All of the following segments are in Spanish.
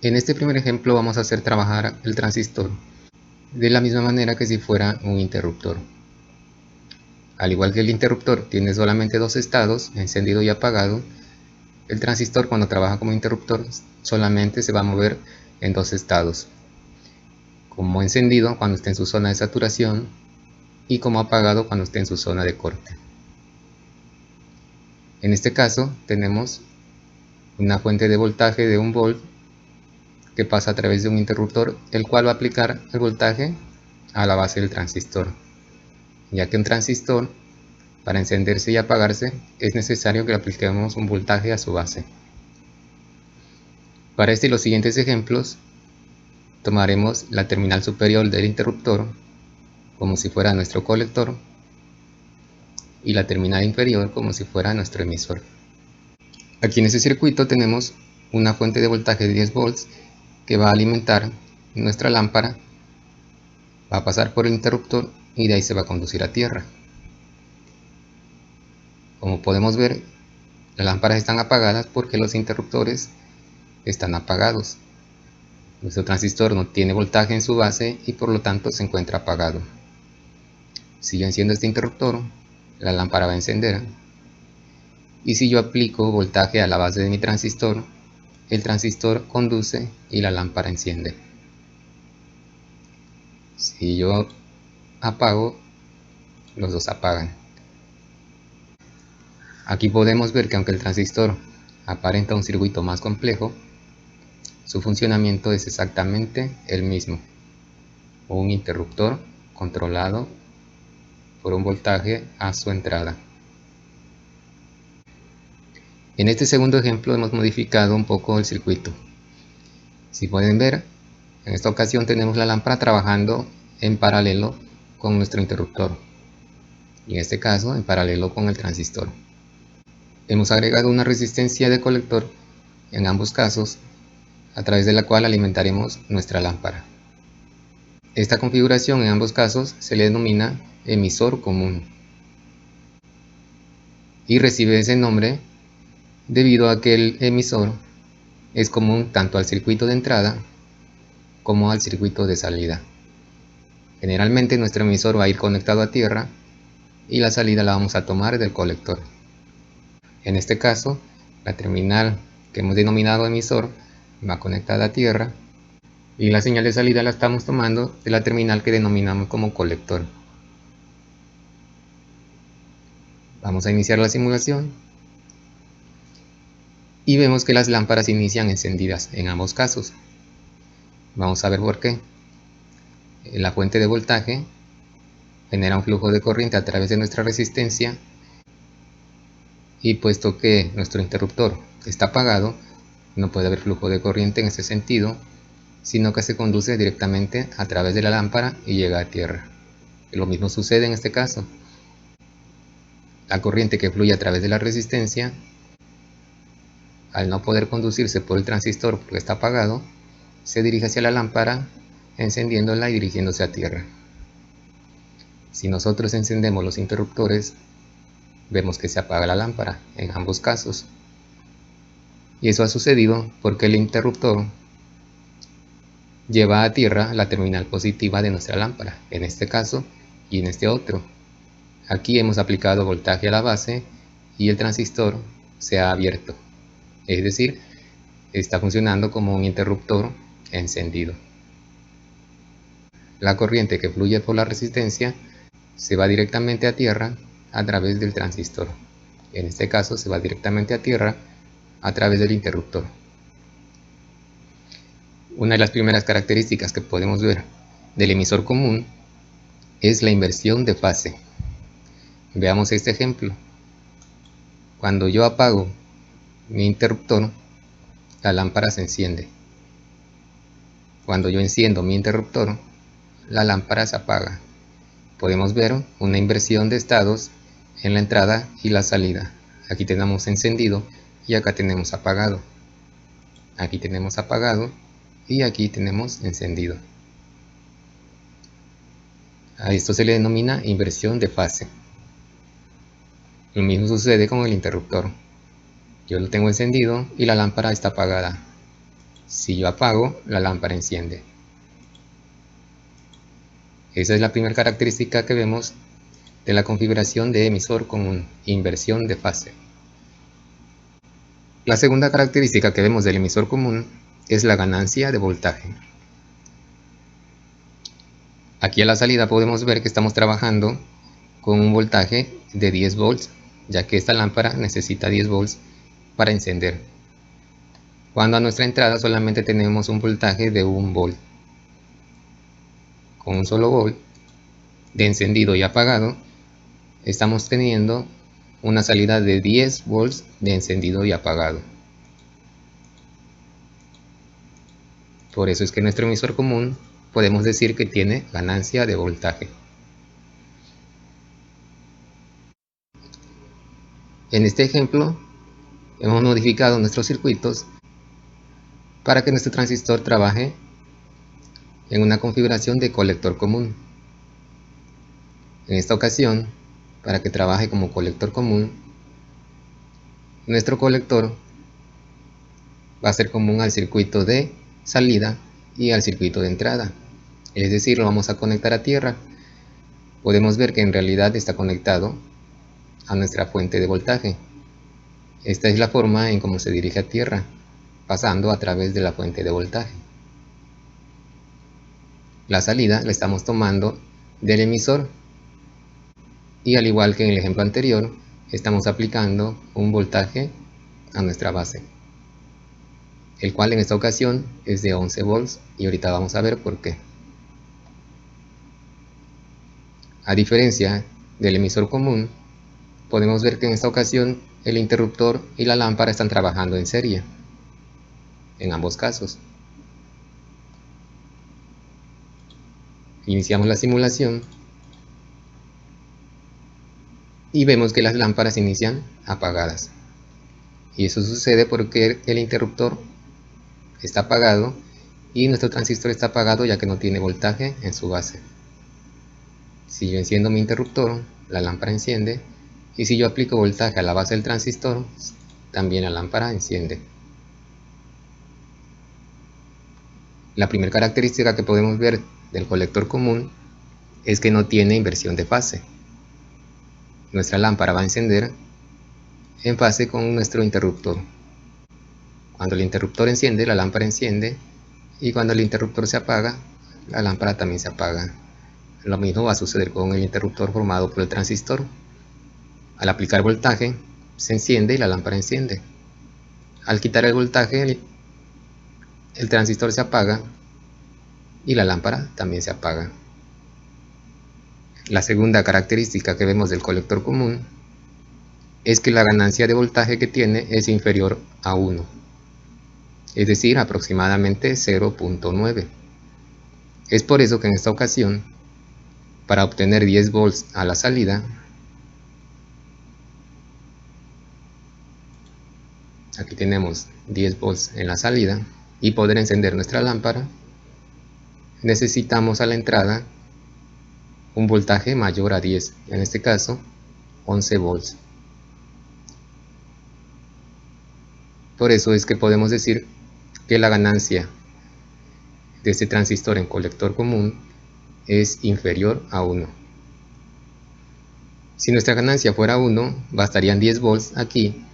En este primer ejemplo vamos a hacer trabajar el transistor de la misma manera que si fuera un interruptor. Al igual que el interruptor tiene solamente dos estados, encendido y apagado, el transistor cuando trabaja como interruptor solamente se va a mover en dos estados, como encendido cuando esté en su zona de saturación y como apagado cuando esté en su zona de corte. En este caso tenemos una fuente de voltaje de 1 volt que pasa a través de un interruptor, el cual va a aplicar el voltaje a la base del transistor, ya que un transistor, para encenderse y apagarse, es necesario que le apliquemos un voltaje a su base. Para este y los siguientes ejemplos, tomaremos la terminal superior del interruptor como si fuera nuestro colector y la terminal inferior como si fuera nuestro emisor. Aquí en este circuito tenemos una fuente de voltaje de 10 volts que va a alimentar nuestra lámpara, va a pasar por el interruptor y de ahí se va a conducir a tierra. Como podemos ver, las lámparas están apagadas porque los interruptores están apagados. Nuestro transistor no tiene voltaje en su base y por lo tanto se encuentra apagado. Si yo enciendo este interruptor, la lámpara va a encender. Y si yo aplico voltaje a la base de mi transistor, el transistor conduce y la lámpara enciende. Si yo apago, los dos apagan. Aquí podemos ver que aunque el transistor aparenta un circuito más complejo, su funcionamiento es exactamente el mismo. Un interruptor controlado por un voltaje a su entrada. En este segundo ejemplo hemos modificado un poco el circuito. Si pueden ver, en esta ocasión tenemos la lámpara trabajando en paralelo con nuestro interruptor, y en este caso en paralelo con el transistor. Hemos agregado una resistencia de colector en ambos casos, a través de la cual alimentaremos nuestra lámpara. Esta configuración en ambos casos se le denomina emisor común y recibe ese nombre debido a que el emisor es común tanto al circuito de entrada como al circuito de salida. Generalmente nuestro emisor va a ir conectado a tierra y la salida la vamos a tomar del colector. En este caso, la terminal que hemos denominado emisor va conectada a tierra y la señal de salida la estamos tomando de la terminal que denominamos como colector. Vamos a iniciar la simulación y vemos que las lámparas inician encendidas en ambos casos. Vamos a ver por qué. La fuente de voltaje genera un flujo de corriente a través de nuestra resistencia y puesto que nuestro interruptor está apagado, no puede haber flujo de corriente en ese sentido, sino que se conduce directamente a través de la lámpara y llega a tierra. Lo mismo sucede en este caso. La corriente que fluye a través de la resistencia, al no poder conducirse por el transistor porque está apagado, se dirige hacia la lámpara, encendiéndola y dirigiéndose a tierra. Si nosotros encendemos los interruptores, vemos que se apaga la lámpara en ambos casos. Y eso ha sucedido porque el interruptor lleva a tierra la terminal positiva de nuestra lámpara, en este caso y en este otro. Aquí hemos aplicado voltaje a la base y el transistor se ha abierto, es decir, está funcionando como un interruptor encendido. La corriente que fluye por la resistencia se va directamente a tierra a través del transistor. En este caso se va directamente a tierra a través del interruptor. Una de las primeras características que podemos ver del emisor común es la inversión de fase. Veamos este ejemplo. Cuando yo apago mi interruptor, la lámpara se enciende. Cuando yo enciendo mi interruptor, la lámpara se apaga. Podemos ver una inversión de estados en la entrada y la salida. Aquí tenemos encendido y acá tenemos apagado. Aquí tenemos apagado y aquí tenemos encendido. A esto se le denomina inversión de fase. Lo mismo sucede con el interruptor. Yo lo tengo encendido y la lámpara está apagada. Si yo apago, la lámpara enciende. Esa es la primera característica que vemos de la configuración de emisor común, inversión de fase. La segunda característica que vemos del emisor común es la ganancia de voltaje. Aquí a la salida podemos ver que estamos trabajando con un voltaje de 10 volts, ya que esta lámpara necesita 10 volts para encender, cuando a nuestra entrada solamente tenemos un voltaje de 1 volt. Con un solo volt de encendido y apagado, estamos teniendo una salida de 10 volts de encendido y apagado. Por eso es que nuestro emisor común podemos decir que tiene ganancia de voltaje. En este ejemplo, hemos modificado nuestros circuitos para que nuestro transistor trabaje en una configuración de colector común. En esta ocasión, para que trabaje como colector común, nuestro colector va a ser común al circuito de salida y al circuito de entrada, es decir, lo vamos a conectar a tierra. Podemos ver que en realidad está conectado a nuestra fuente de voltaje. Esta es la forma en cómo se dirige a tierra, pasando a través de la fuente de voltaje. La salida la estamos tomando del emisor y, al igual que en el ejemplo anterior, estamos aplicando un voltaje a nuestra base, el cual en esta ocasión es de 11 volts y ahorita vamos a ver por qué. A diferencia del emisor común, podemos ver que en esta ocasión el interruptor y la lámpara están trabajando en serie, en ambos casos. Iniciamos la simulación y vemos que las lámparas inician apagadas. Y eso sucede porque el interruptor está apagado y nuestro transistor está apagado, ya que no tiene voltaje en su base. Si yo enciendo mi interruptor, la lámpara enciende, y si yo aplico voltaje a la base del transistor, también la lámpara enciende. La primera característica que podemos ver del colector común es que no tiene inversión de fase. Nuestra lámpara va a encender en fase con nuestro interruptor. Cuando el interruptor enciende, la lámpara enciende, y cuando el interruptor se apaga, la lámpara también se apaga. Lo mismo va a suceder con el interruptor formado por el transistor. Al aplicar voltaje, se enciende y la lámpara enciende. Al quitar el voltaje, el transistor se apaga y la lámpara también se apaga. La segunda característica que vemos del colector común es que la ganancia de voltaje que tiene es inferior a 1, es decir, aproximadamente 0.9. Es por eso que en esta ocasión, para obtener 10 volts a la salida, aquí tenemos 10 volts en la salida, y poder encender nuestra lámpara, necesitamos a la entrada un voltaje mayor a 10, en este caso 11 volts. Por eso es que podemos decir que la ganancia de este transistor en colector común es inferior a 1. Si nuestra ganancia fuera 1, bastarían 10 volts aquí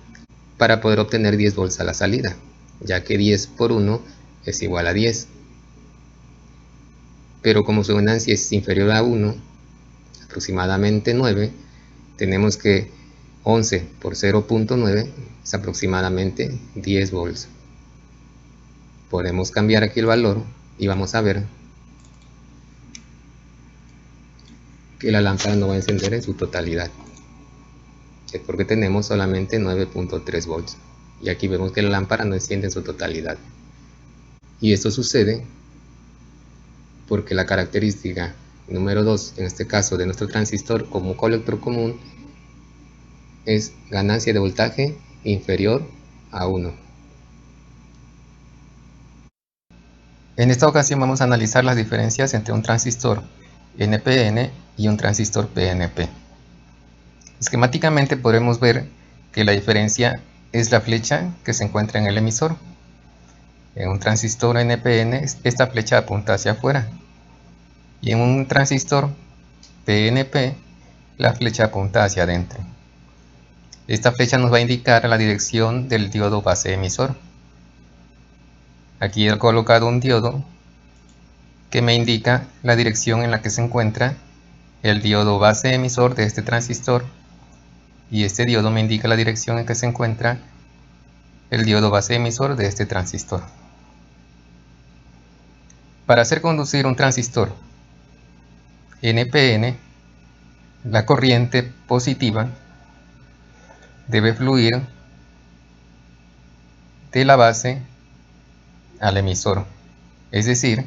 para poder obtener 10 volts a la salida, ya que 10 por 1 es igual a 10. Pero como su ganancia es inferior a 1, aproximadamente 9, tenemos que 11 por 0.9 es aproximadamente 10 volts. Podemos cambiar aquí el valor y vamos a ver que la lámpara no va a encender en su totalidad. Es porque tenemos solamente 9.3 volts. Y aquí vemos que la lámpara no enciende en su totalidad. Y esto sucede porque la característica número 2, en este caso de nuestro transistor como colector común, es ganancia de voltaje inferior a 1. En esta ocasión vamos a analizar las diferencias entre un transistor NPN y un transistor PNP. Esquemáticamente podremos ver que la diferencia es la flecha que se encuentra en el emisor. En un transistor NPN esta flecha apunta hacia afuera y en un transistor PNP la flecha apunta hacia adentro. Esta flecha nos va a indicar la dirección del diodo base emisor. Aquí he colocado un diodo que me indica la dirección en la que se encuentra el diodo base emisor de este transistor, y este diodo me indica la dirección en que se encuentra el diodo base emisor de este transistor. Para hacer conducir un transistor NPN, la corriente positiva debe fluir de la base al emisor, es decir,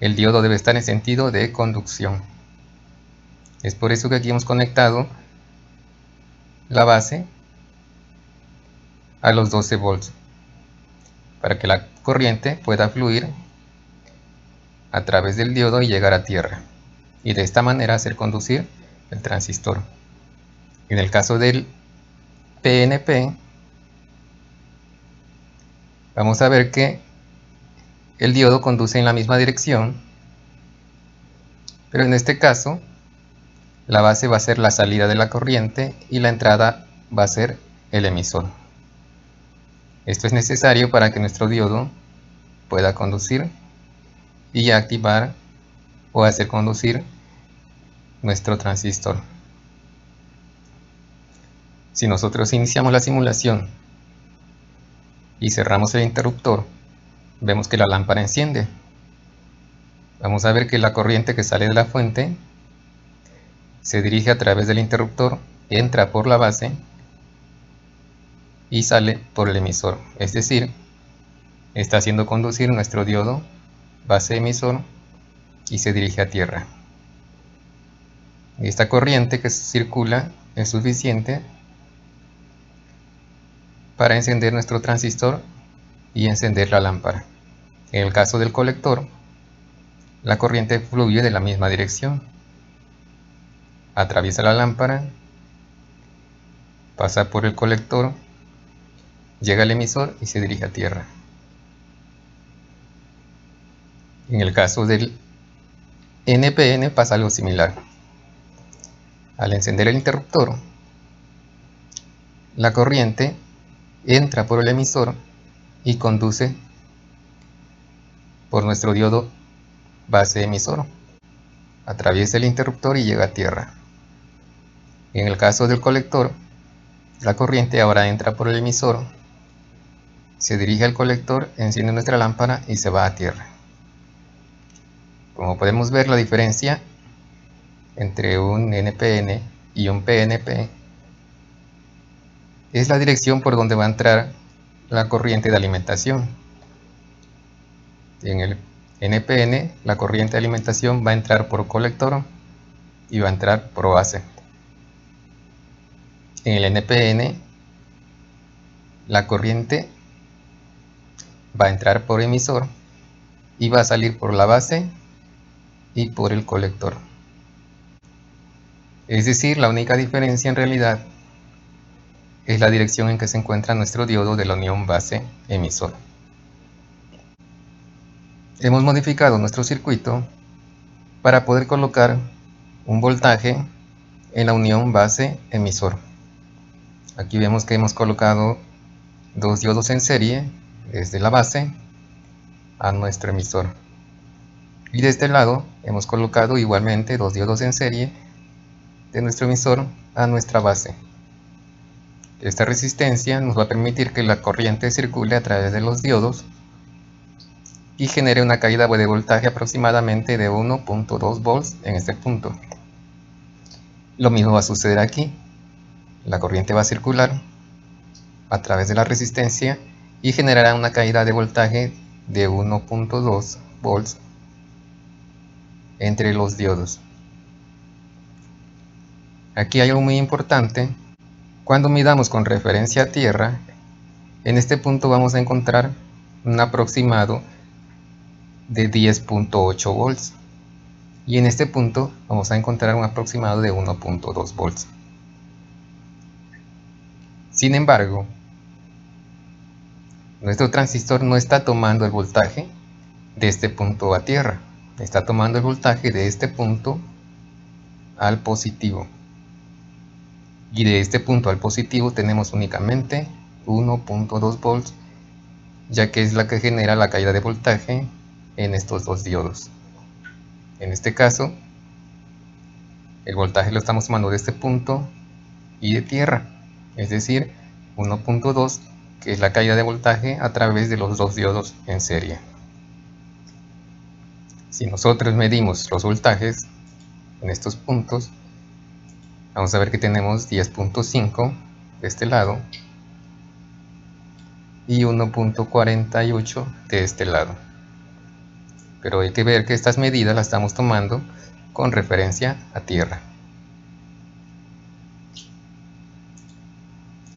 el diodo debe estar en sentido de conducción. Es por eso que aquí hemos conectado la base a los 12 volts, para que la corriente pueda fluir a través del diodo y llegar a tierra, y de esta manera hacer conducir el transistor. En el caso del PNP, vamos a ver que el diodo conduce en la misma dirección, pero en este caso la base va a ser la salida de la corriente y la entrada va a ser el emisor. Esto es necesario para que nuestro diodo pueda conducir y activar o hacer conducir nuestro transistor. Si nosotros iniciamos la simulación y cerramos el interruptor, vemos que la lámpara enciende. Vamos a ver que la corriente que sale de la fuente se dirige a través del interruptor, entra por la base y sale por el emisor, es decir, está haciendo conducir nuestro diodo base emisor y se dirige a tierra. Esta corriente que circula es suficiente para encender nuestro transistor y encender la lámpara. En el caso del colector, la corriente fluye de la misma dirección, atraviesa la lámpara, pasa por el colector, llega al emisor y se dirige a tierra. En el caso del NPN pasa algo similar. Al encender el interruptor, la corriente entra por el emisor y conduce por nuestro diodo base emisor, atraviesa el interruptor y llega a tierra. En el caso del colector, la corriente ahora entra por el emisor, se dirige al colector, enciende nuestra lámpara y se va a tierra. Como podemos ver, la diferencia entre un NPN y un PNP es la dirección por donde va a entrar la corriente de alimentación. En el NPN, la corriente de alimentación va a entrar por colector y va a entrar por base. En el NPN, la corriente va a entrar por emisor y va a salir por la base y por el colector. Es decir, la única diferencia en realidad es la dirección en que se encuentra nuestro diodo de la unión base emisor. Hemos modificado nuestro circuito para poder colocar un voltaje en la unión base emisor. Aquí vemos que hemos colocado dos diodos en serie desde la base a nuestro emisor, y de este lado hemos colocado igualmente dos diodos en serie de nuestro emisor a nuestra base. Esta resistencia nos va a permitir que la corriente circule a través de los diodos y genere una caída de voltaje aproximadamente de 1.2 volts en este punto. Lo mismo va a suceder aquí. La corriente va a circular a través de la resistencia y generará una caída de voltaje de 1.2 volts entre los diodos. Aquí hay algo muy importante. Cuando midamos con referencia a tierra, en este punto vamos a encontrar un aproximado de 10.8 volts y en este punto vamos a encontrar un aproximado de 1.2 volts. Sin embargo, Nuestro transistor no está tomando el voltaje de este punto a tierra, está tomando el voltaje de este punto al positivo. Y de este punto al positivo tenemos únicamente 1.2 volts, ya que es la que genera la caída de voltaje en estos dos diodos. En este caso, el voltaje lo estamos tomando de este punto y de tierra, es decir, 1.2, que es la caída de voltaje a través de los dos diodos en serie. Si nosotros medimos los voltajes en estos puntos, vamos a ver que tenemos 10.5 de este lado y 1.48 de este lado. Pero hay que ver que estas medidas las estamos tomando con referencia a tierra.